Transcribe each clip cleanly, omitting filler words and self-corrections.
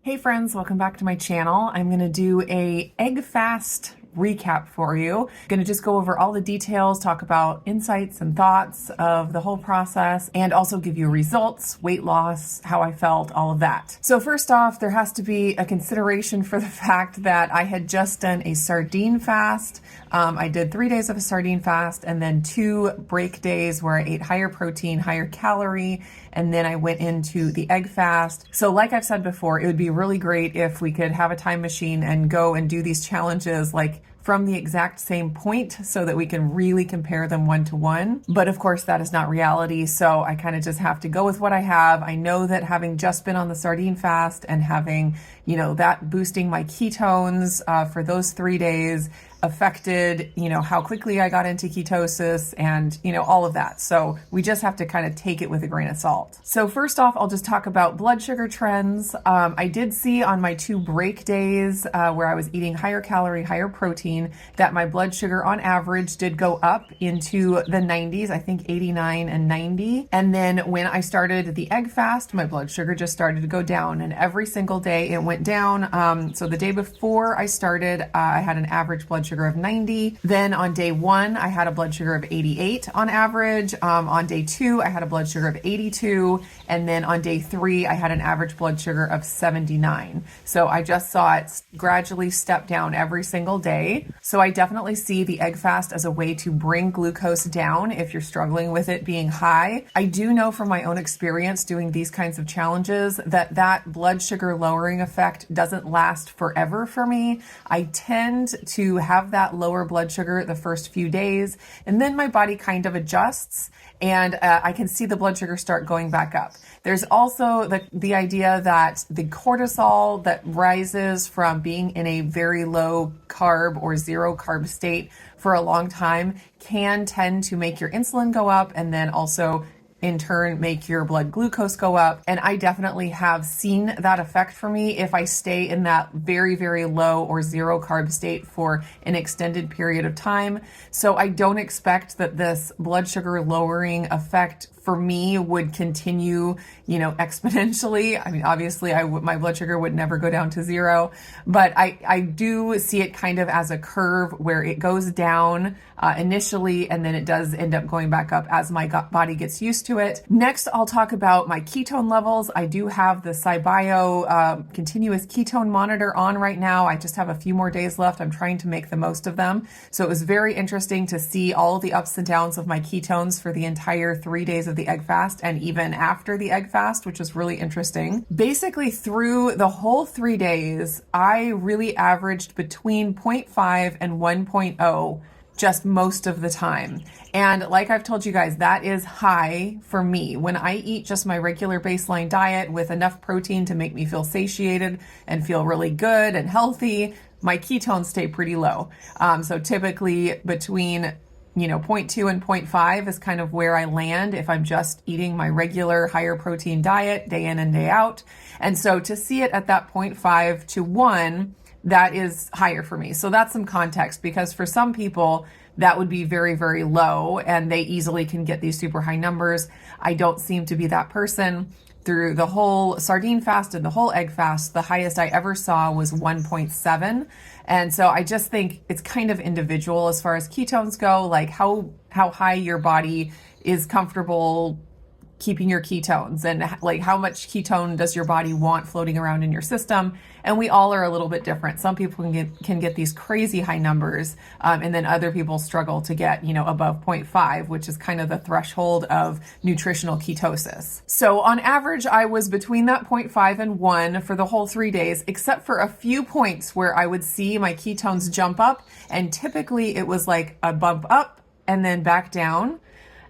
Hey friends, welcome back to my channel. I'm gonna do a egg fast recap for you. I'm gonna just go over all the details, talk about insights and thoughts of the whole process, and also give you results, weight loss, how I felt, all of that. So first off, there has to be a consideration for the fact that I had just done a sardine fast. I did 3 days of a sardine fast and then 2 break days where I ate higher protein, higher calorie, and then I went into the egg fast. So like I've said before, it would be really great if we could have a time machine and go and do these challenges like from the exact same point so that we can really compare them one to one. But of course that is not reality. So I kind of just have to go with what I have. I know that having just been on the sardine fast and having, that boosting my ketones for those 3 days affected, how quickly I got into ketosis and, all of that. So we just have to kind of take it with a grain of salt. So first off, I'll just talk about blood sugar trends. I did see on my 2 break days where I was eating higher calorie, higher protein, that my blood sugar on average did go up into the 90s, I think 89 and 90. And then when I started the egg fast, my blood sugar just started to go down, and every single day it went down. So the day before I started, I had an average blood sugar of 90. Then on day 1, I had a blood sugar of 88 on average. On day 2, I had a blood sugar of 82. And then on day 3, I had an average blood sugar of 79. So I just saw it gradually step down every single day. So I definitely see the egg fast as a way to bring glucose down if you're struggling with it being high. I do know from my own experience doing these kinds of challenges that blood sugar lowering effect doesn't last forever for me. I tend to have that lower blood sugar the first few days, and then my body kind of adjusts and I can see the blood sugar start going back up. There's also the idea that the cortisol that rises from being in a very low carb or zero carb state for a long time can tend to make your insulin go up, and then also in turn make your blood glucose go up. And I definitely have seen that effect for me if I stay in that very, very low or zero carb state for an extended period of time. So I don't expect that this blood sugar lowering effect for me would continue, exponentially. I mean, obviously my blood sugar would never go down to 0, but I do see it kind of as a curve where it goes down initially, and then it does end up going back up as my body gets used to it. Next, I'll talk about my ketone levels. I do have the SciBio continuous ketone monitor on right now. I just have a few more days left. I'm trying to make the most of them. So it was very interesting to see all the ups and downs of my ketones for the entire 3 days of the egg fast and even after the egg fast, which is really interesting. Basically through the whole 3 days, I really averaged between 0.5 and 1.0 just most of the time. And like I've told you guys, that is high for me. When I eat just my regular baseline diet with enough protein to make me feel satiated and feel really good and healthy, my ketones stay pretty low. So typically between 0.2 and 0.5 is kind of where I land if I'm just eating my regular higher protein diet day in and day out. And so to see it at that 0.5 to 1, that is higher for me. So that's some context, because for some people that would be very, very low and they easily can get these super high numbers. I don't seem to be that person. Through the whole sardine fast and the whole egg fast, the highest I ever saw was 1.7. And so I just think it's kind of individual as far as ketones go, like how high your body is comfortable keeping your ketones, and like how much ketone does your body want floating around in your system. And we all are a little bit different. Some people can get these crazy high numbers, and then other people struggle to get above 0.5, which is kind of the threshold of nutritional ketosis. So on average, I was between that 0.5 and 1 for the whole 3 days, except for a few points where I would see my ketones jump up, and typically it was like a bump up and then back down.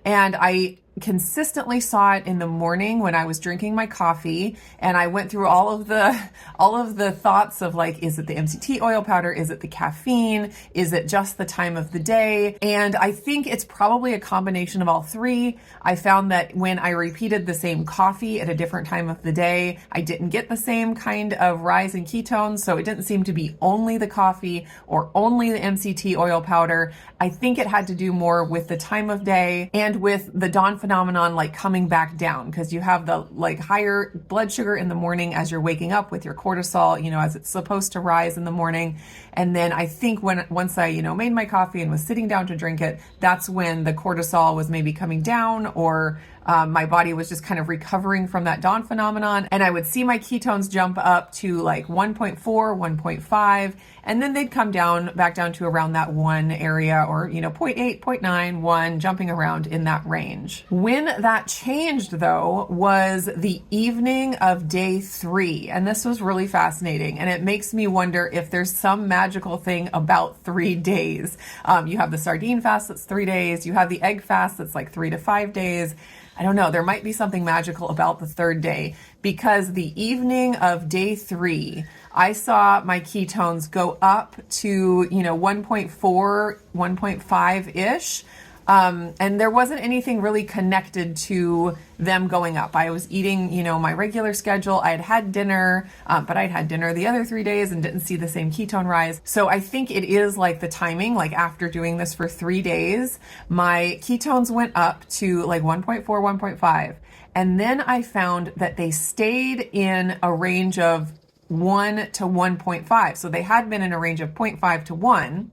And I consistently saw it in the morning when I was drinking my coffee, and I went through all of the thoughts of like, is it the MCT oil powder? Is it the caffeine? Is it just the time of the day? And I think it's probably a combination of all three. I found that when I repeated the same coffee at a different time of the day, I didn't get the same kind of rise in ketones. So it didn't seem to be only the coffee or only the MCT oil powder. I think it had to do more with the time of day and with the dawn phenomenon like coming back down, because you have the like higher blood sugar in the morning as you're waking up with your cortisol, as it's supposed to rise in the morning. And then I think once I, made my coffee and was sitting down to drink it, that's when the cortisol was maybe coming down, or my body was just kind of recovering from that dawn phenomenon. And I would see my ketones jump up to like 1.4, 1.5, and then they'd come back down to around that 1 area, or, 0.8, 0.9, 1, jumping around in that range. When that changed though was the evening of day 3. And this was really fascinating. And it makes me wonder if there's some magical thing about 3 days. You have the sardine fast that's 3 days. You have the egg fast that's like 3 to 5 days. I don't know, there might be something magical about the 3rd day, because the evening of day 3, I saw my ketones go up to, 1.4, 1.5-ish. And there wasn't anything really connected to them going up. I was eating, my regular schedule. I had dinner, but I'd had dinner the other 3 days and didn't see the same ketone rise. So I think it is like the timing, like after doing this for 3 days, my ketones went up to like 1.4, 1.5. And then I found that they stayed in a range of 1 to 1.5. So they had been in a range of 0.5 to 1.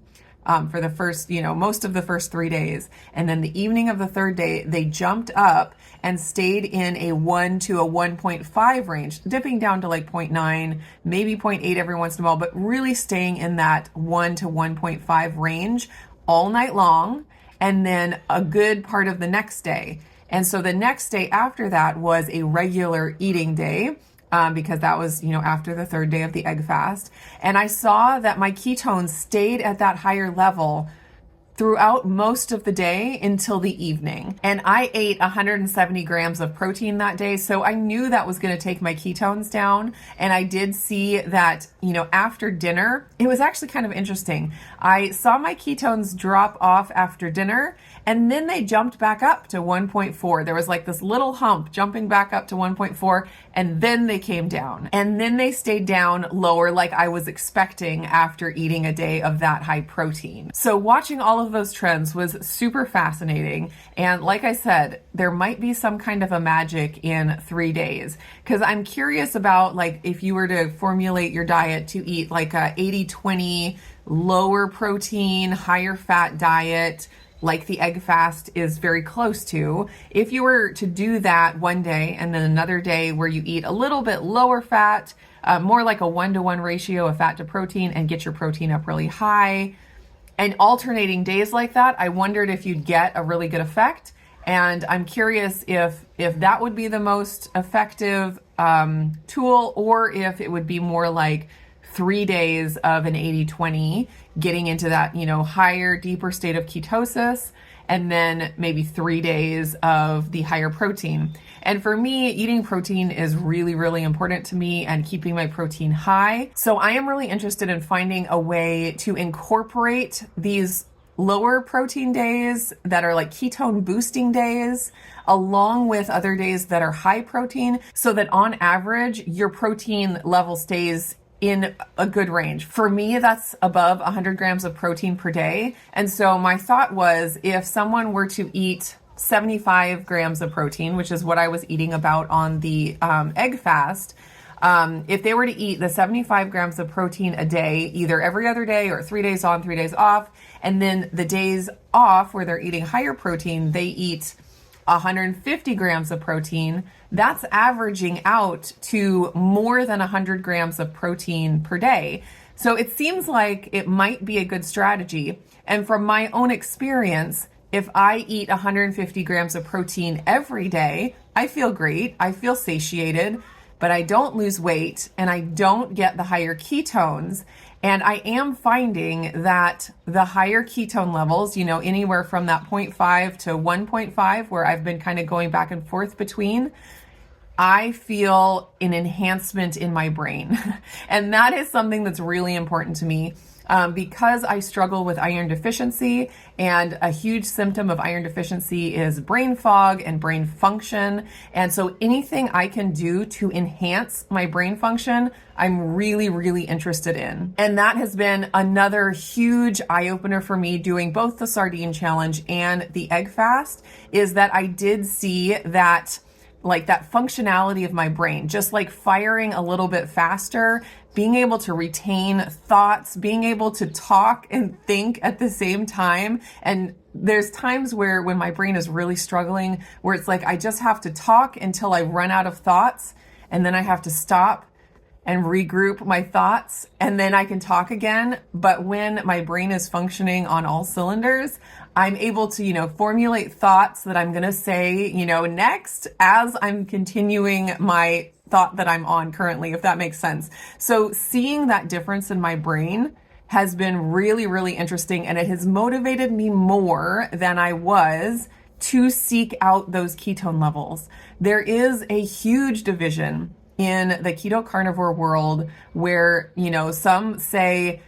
For the first, most of the first 3 days. And then the evening of the 3rd day, they jumped up and stayed in a 1 to a 1.5 range, dipping down to like 0.9, maybe 0.8 every once in a while, but really staying in that 1 to 1.5 range all night long, and then a good part of the next day. And so the next day after that was a regular eating day. Because that was, after the 3rd day of the egg fast. And I saw that my ketones stayed at that higher level throughout most of the day until the evening. And I ate 170 grams of protein that day, so I knew that was going to take my ketones down. And I did see that, after dinner, it was actually kind of interesting. I saw my ketones drop off after dinner, and then they jumped back up to 1.4. There was like this little hump jumping back up to 1.4, and then they came down. And then they stayed down lower like I was expecting after eating a day of that high protein. So watching all of those trends was super fascinating. And like I said, there might be some kind of a magic in 3 days, because I'm curious about like if you were to formulate your diet to eat like a 80-20 lower protein, higher fat diet, like the egg fast is very close to. If you were to do that one day and then another day where you eat a little bit lower fat, more like a 1-to-1 ratio of fat to protein, and get your protein up really high, and alternating days like that, I wondered if you'd get a really good effect. And I'm curious if that would be the most effective tool, or if it would be more like 3 days of an 80-20, getting into that, higher, deeper state of ketosis, and then maybe 3 days of the higher protein. And for me, eating protein is really, really important to me, and keeping my protein high. So I am really interested in finding a way to incorporate these lower protein days that are like ketone boosting days, along with other days that are high protein, so that on average, your protein level stays in a good range. For me, that's above 100 grams of protein per day. And so my thought was, if someone were to eat 75 grams of protein, which is what I was eating about on the egg fast, if they were to eat the 75 grams of protein a day, either every other day or 3 days on, 3 days off, and then the days off where they're eating higher protein, they eat 150 grams of protein, that's averaging out to more than 100 grams of protein per day. So it seems like it might be a good strategy. And from my own experience, if I eat 150 grams of protein every day, I feel great, I feel satiated, but I don't lose weight, and I don't get the higher ketones. And I am finding that the higher ketone levels, anywhere from that 0.5 to 1.5, where I've been kind of going back and forth between, I feel an enhancement in my brain. And that is something that's really important to me. because I struggle with iron deficiency, and a huge symptom of iron deficiency is brain fog and brain function. And so anything I can do to enhance my brain function, I'm really, really interested in. And that has been another huge eye-opener for me doing both the sardine challenge and the egg fast, is that I did see that that functionality of my brain, just like firing a little bit faster, being able to retain thoughts, being able to talk and think at the same time. And there's times where when my brain is really struggling, where it's like I just have to talk until I run out of thoughts, and then I have to stop and regroup my thoughts, and then I can talk again. But when my brain is functioning on all cylinders, I'm able to, formulate thoughts that I'm going to say, next as I'm continuing my thought that I'm on currently, if that makes sense. So seeing that difference in my brain has been really, really interesting, and it has motivated me more than I was to seek out those ketone levels. There is a huge division in the keto carnivore world where, some say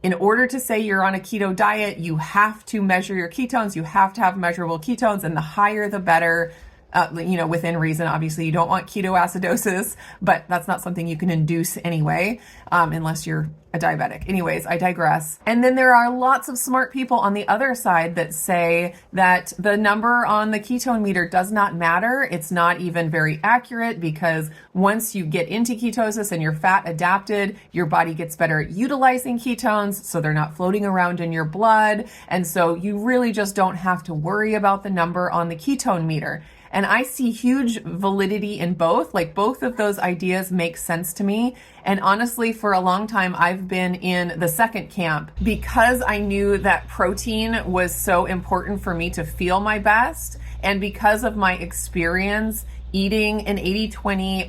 in order to say you're on a keto diet, you have to measure your ketones, you have to have measurable ketones, and the higher the better. Within reason. Obviously, you don't want ketoacidosis, but that's not something you can induce anyway, unless you're a diabetic. Anyways, I digress. And then there are lots of smart people on the other side that say that the number on the ketone meter does not matter. It's not even very accurate, because once you get into ketosis and you're fat adapted, your body gets better at utilizing ketones, so they're not floating around in your blood. And so you really just don't have to worry about the number on the ketone meter. And I see huge validity in both. Both of those ideas make sense to me. And honestly, for a long time, I've been in the second camp, because I knew that protein was so important for me to feel my best. And because of my experience eating an 80-20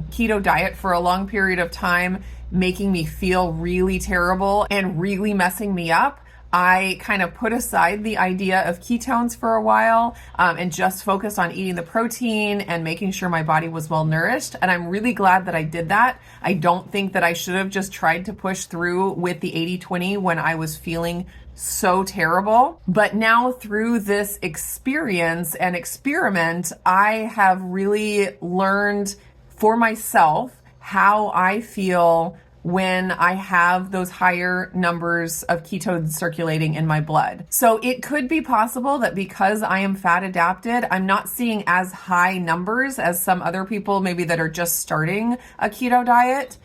keto diet for a long period of time, making me feel really terrible and really messing me up, I kind of put aside the idea of ketones for a while, and just focused on eating the protein and making sure my body was well nourished. And I'm really glad that I did that. I don't think that I should have just tried to push through with the 80-20 when I was feeling so terrible. But now through this experience and experiment, I have really learned for myself how I feel when I have those higher numbers of ketones circulating in my blood. So it could be possible that because I am fat adapted, I'm not seeing as high numbers as some other people maybe that are just starting a keto diet.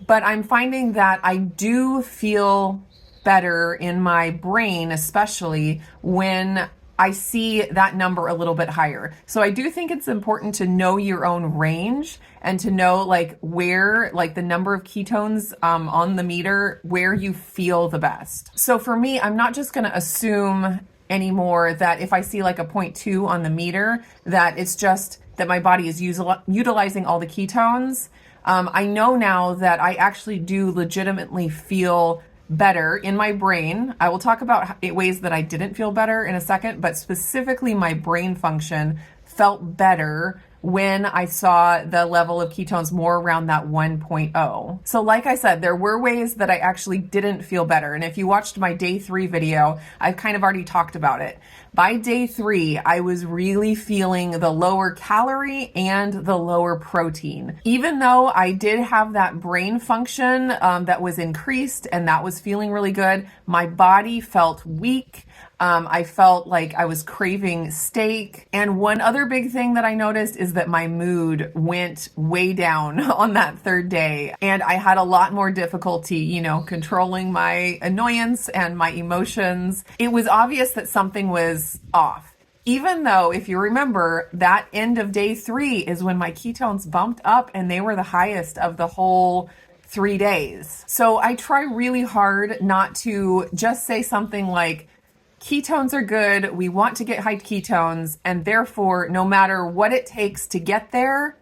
But I'm finding that I do feel better in my brain, especially when I see that number a little bit higher. So I do think it's important to know your own range and to know where the number of ketones on the meter, where you feel the best. So for me, I'm not just going to assume anymore that if I see a 0.2 on the meter, that it's just that my body is utilizing all the ketones. I know now that I actually do legitimately feel better in my brain. I will talk about ways that I didn't feel better in a second, but specifically my brain function felt better when I saw the level of ketones more around that 1.0. So like I said, there were ways that I actually didn't feel better. And if you watched my day 3 video, I've kind of already talked about it. By day 3, I was really feeling the lower calorie and the lower protein. Even though I did have that brain function that was increased and that was feeling really good, my body felt weak. I felt like I was craving steak. And one other big thing that I noticed is that my mood went way down on that 3rd day. And I had a lot more difficulty, controlling my annoyance and my emotions. It was obvious that something was off. Even though, if you remember, that end of day 3 is when my ketones bumped up and they were the highest of the whole 3 days. So I try really hard not to just say something like, ketones are good, we want to get high ketones, and therefore, no matter what it takes to get there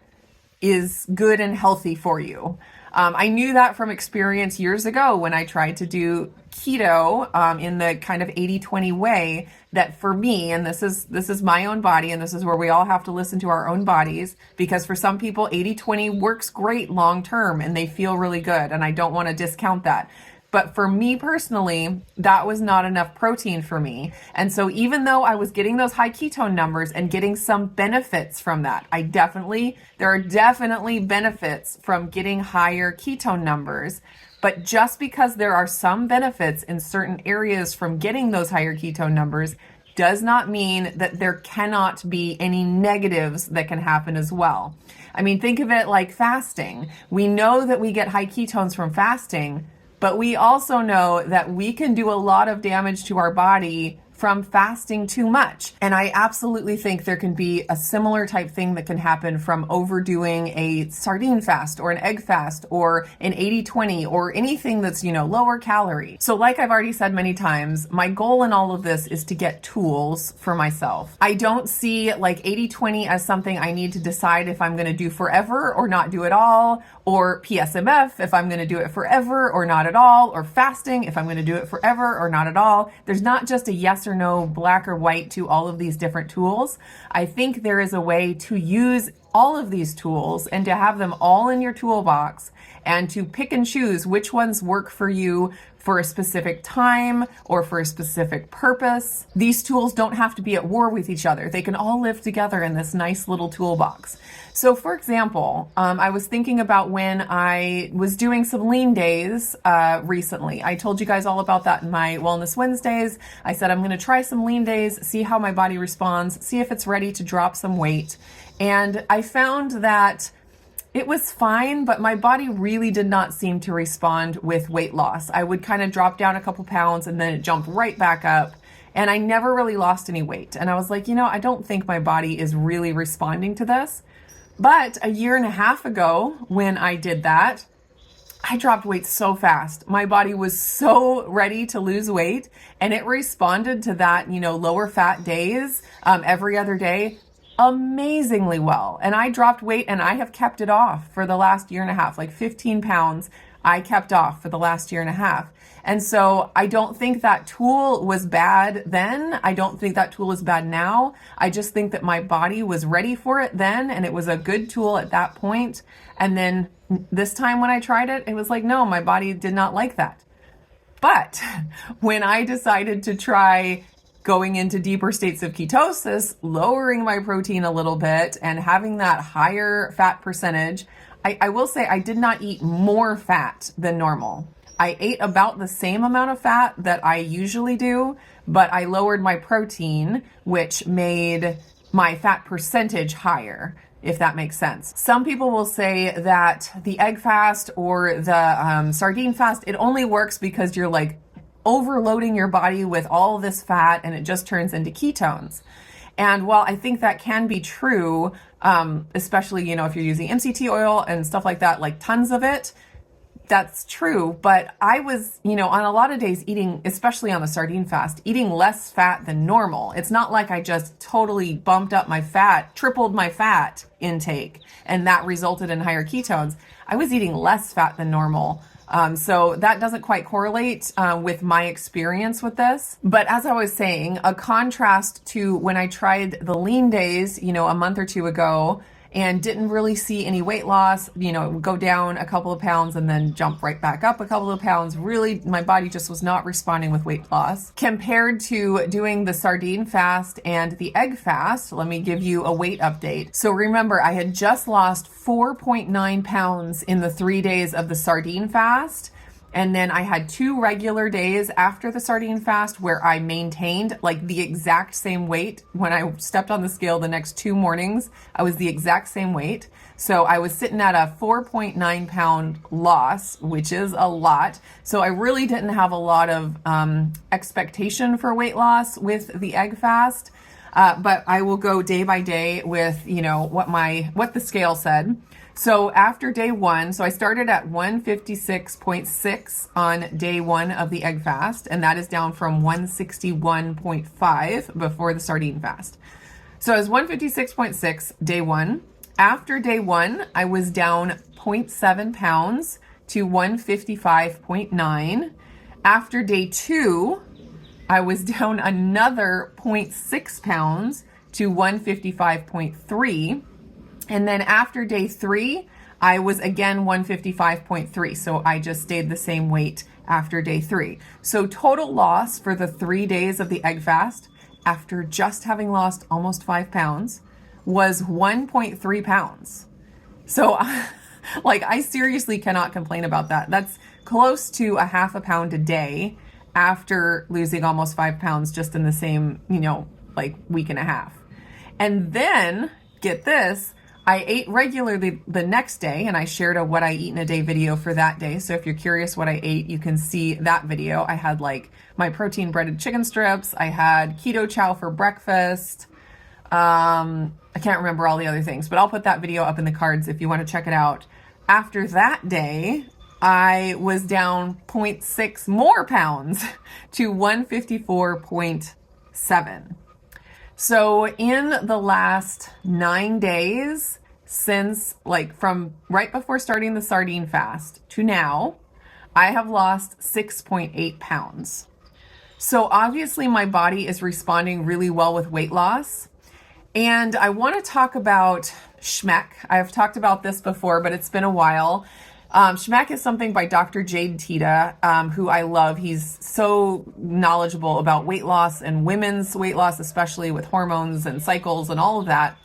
is good and healthy for you. I knew that from experience years ago when I tried to do keto in the kind of 80-20 way, that for me, and this is my own body, and this is where we all have to listen to our own bodies, because for some people 80-20 works great long term and they feel really good, and I don't want to discount that. But for me personally, that was not enough protein for me. And so even though I was getting those high ketone numbers and getting some benefits from that, there are definitely benefits from getting higher ketone numbers. But just because there are some benefits in certain areas from getting those higher ketone numbers does not mean that there cannot be any negatives that can happen as well. I mean, think of it like fasting. We know that we get high ketones from fasting, but we also know that we can do a lot of damage to our body from fasting too much. And I absolutely think there can be a similar type thing that can happen from overdoing a sardine fast or an egg fast or an 80-20 or anything that's, lower calorie. So like I've already said many times, my goal in all of this is to get tools for myself. I don't see like 80-20 as something I need to decide if I'm going to do forever or not do it all, or PSMF if I'm going to do it forever or not at all, or fasting if I'm going to do it forever or not at all. There's not just a yes or no, black or white to all of these different tools. I think there is a way to use all of these tools and to have them all in your toolbox and to pick and choose which ones work for you for a specific time or for a specific purpose. These tools don't have to be at war with each other. They can all live together in this nice little toolbox. So for example, I was thinking about when I was doing some lean days recently. I told you guys all about that in my Wellness Wednesdays. I said I'm going to try some lean days, see how my body responds, see if it's ready to drop some weight. And I found that it was fine, but my body really did not seem to respond with weight loss. I would kind of drop down a couple pounds and then it jumped right back up. And I never really lost any weight. And I was like, I don't think my body is really responding to this. But a year and a half ago, when I did that, I dropped weight so fast. My body was so ready to lose weight, and it responded to that, lower fat days, every other day, amazingly well. And I dropped weight and I have kept it off for the last year and a half, like 15 pounds I kept off for the last year and a half. And so I don't think that tool was bad then. I don't think that tool is bad now. I just think that my body was ready for it then, and it was a good tool at that point. And then this time when I tried it, it was like, no, my body did not like that. But when I decided to try going into deeper states of ketosis, lowering my protein a little bit and having that higher fat percentage, I will say I did not eat more fat than normal. I ate about the same amount of fat that I usually do, but I lowered my protein, which made my fat percentage higher, if that makes sense. Some people will say that the egg fast or the sardine fast, it only works because you're like overloading your body with all this fat and it just turns into ketones. And while I think that can be true, especially, if you're using MCT oil and stuff like that, like tons of it, that's true. But I was, on a lot of days eating, especially on the sardine fast, eating less fat than normal. It's not like I just totally bumped up my fat, tripled my fat intake, and that resulted in higher ketones. I was eating less fat than normal. So that doesn't quite correlate with my experience with this. But as I was saying, a contrast to when I tried the lean days, a month or two ago, and didn't really see any weight loss, go down a couple of pounds and then jump right back up a couple of pounds. Really, my body just was not responding with weight loss. Compared to doing the sardine fast and the egg fast, let me give you a weight update. So remember, I had just lost 4.9 pounds in the 3 days of the sardine fast. And then I had 2 regular days after the sardine fast where I maintained like the exact same weight. When I stepped on the scale the next 2 mornings, I was the exact same weight. So I was sitting at a 4.9 pound loss, which is a lot. So I really didn't have a lot of expectation for weight loss with the egg fast. But I will go day by day with, what the scale said. So after day 1, so I started at 156.6 on day 1 of the egg fast, and that is down from 161.5 before the sardine fast. So I was 156.6 day 1. After day 1, I was down 0.7 pounds to 155.9. After day 2, I was down another 0.6 pounds to 155.3. And then after day 3, I was again 155.3. So I just stayed the same weight after day 3. So total loss for the 3 days of the egg fast, after just having lost almost 5 pounds, was 1.3 pounds. So like, I seriously cannot complain about that. That's close to a half a pound a day after losing almost 5 pounds just in the same, like week and a half. And then get this, I ate regularly the next day, and I shared a what I eat in a day video for that day. So if you're curious what I ate, you can see that video. I had like my protein breaded chicken strips. I had keto chow for breakfast. I can't remember all the other things, but I'll put that video up in the cards if you want to check it out. After that day, I was down 0.6 more pounds to 154.7. So in the last 9 days, since like from right before starting the sardine fast to now, I have lost 6.8 pounds. So obviously my body is responding really well with weight loss. And I want to talk about Schmeck. I've talked about this before, but it's been a while. Schmeck is something by Dr. Jade Teta, who I love. He's so knowledgeable about weight loss and women's weight loss, especially with hormones and cycles and all of that.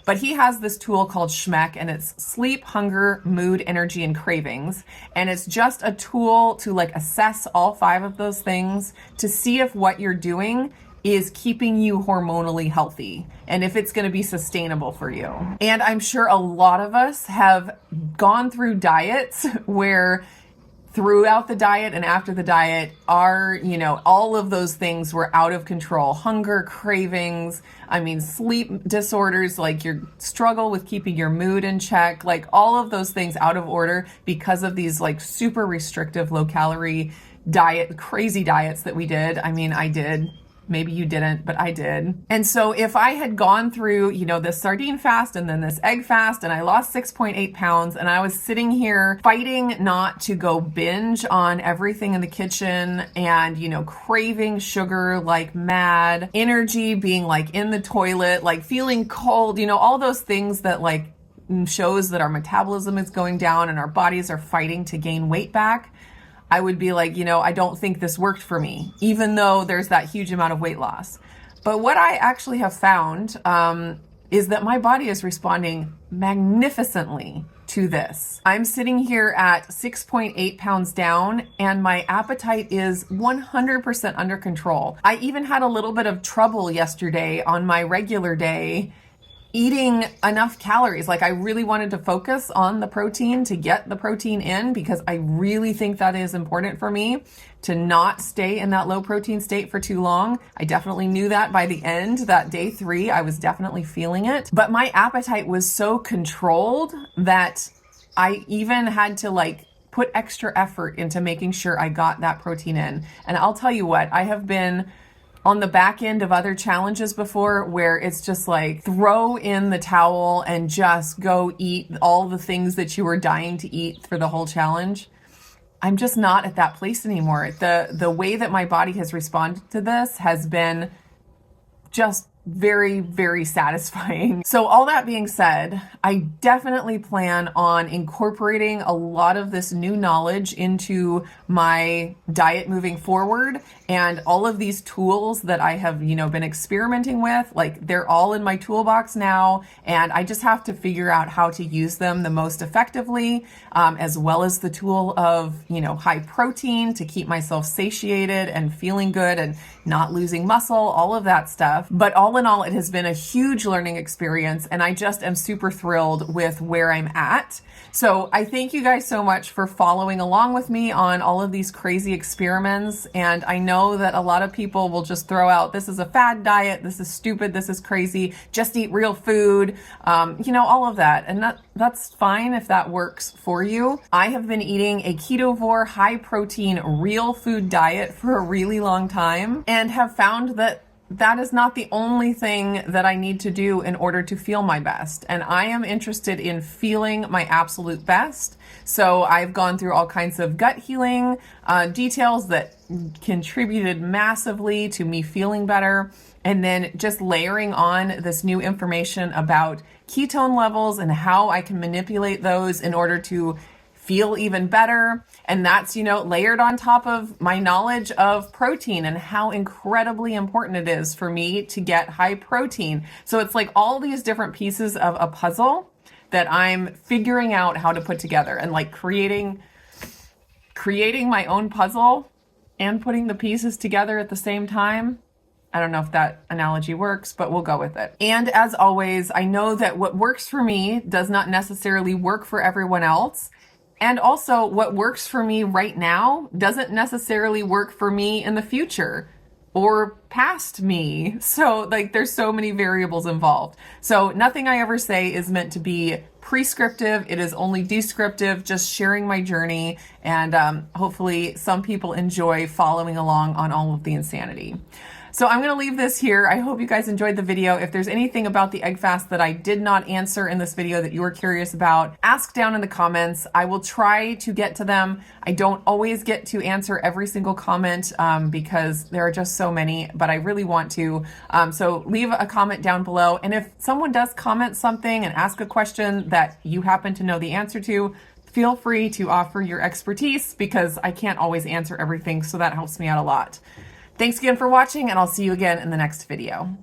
But he has this tool called Schmeck, and it's sleep, hunger, mood, energy, and cravings. And it's just a tool to like assess all 5 of those things to see if what you're doing is keeping you hormonally healthy and if it's going to be sustainable for you. And I'm sure a lot of us have gone through diets where throughout the diet and after the diet all of those things were out of control. Hunger, cravings, sleep disorders, like your struggle with keeping your mood in check, like all of those things out of order because of these like super restrictive low calorie diet, crazy diets that we did. I did. Maybe you didn't, but I did. And so if I had gone through, this sardine fast and then this egg fast, and I lost 6.8 pounds, and I was sitting here fighting not to go binge on everything in the kitchen and, craving sugar like mad, energy being like in the toilet, like feeling cold, all those things that like shows that our metabolism is going down and our bodies are fighting to gain weight back, I would be like, I don't think this worked for me, even though there's that huge amount of weight loss. But what I actually have found is that my body is responding magnificently to this. I'm sitting here at 6.8 pounds down, and my appetite is 100% under control. I even had a little bit of trouble yesterday on my regular day eating enough calories. Like, I really wanted to focus on the protein to get the protein in, because I really think that is important for me to not stay in that low protein state for too long. I definitely knew that by the end, that day 3, I was definitely feeling it. But my appetite was so controlled that I even had to like put extra effort into making sure I got that protein in. And I'll tell you what, I have been on the back end of other challenges before where it's just like throw in the towel and just go eat all the things that you were dying to eat for the whole challenge. I'm just not at that place anymore. The way that my body has responded to this has been just very, very satisfying. So all that being said, I definitely plan on incorporating a lot of this new knowledge into my diet moving forward, and all of these tools that I have, been experimenting with, like they're all in my toolbox now, and I just have to figure out how to use them the most effectively, as well as the tool of, high protein to keep myself satiated and feeling good and not losing muscle, all of that stuff. But all in all, it has been a huge learning experience, and I just am super thrilled with where I'm at. So I thank you guys so much for following along with me on all of these crazy experiments. And I know that a lot of people will just throw out, this is a fad diet, this is stupid, this is crazy, just eat real food, all of that. And that's fine if that works for you. I have been eating a ketovore, high protein, real food diet for a really long time, and have found that that is not the only thing that I need to do in order to feel my best. And I am interested in feeling my absolute best. So I've gone through all kinds of gut healing details that contributed massively to me feeling better. and then just layering on this new information about ketone levels and how I can manipulate those in order to feel even better. And that's, layered on top of my knowledge of protein and how incredibly important it is for me to get high protein. So it's like all these different pieces of a puzzle that I'm figuring out how to put together, and like creating my own puzzle and putting the pieces together at the same time. I don't know if that analogy works, but we'll go with it. And as always, I know that what works for me does not necessarily work for everyone else. And also, what works for me right now doesn't necessarily work for me in the future or past me. So like there's so many variables involved. So nothing I ever say is meant to be prescriptive. It is only descriptive, just sharing my journey. And hopefully some people enjoy following along on all of the insanity. So I'm going to leave this here. I hope you guys enjoyed the video. If there's anything about the egg fast that I did not answer in this video that you were curious about, ask down in the comments. I will try to get to them. I don't always get to answer every single comment because there are just so many, but I really want to. So leave a comment down below. And if someone does comment something and ask a question that you happen to know the answer to, feel free to offer your expertise because I can't always answer everything. So that helps me out a lot. Thanks again for watching, and I'll see you again in the next video.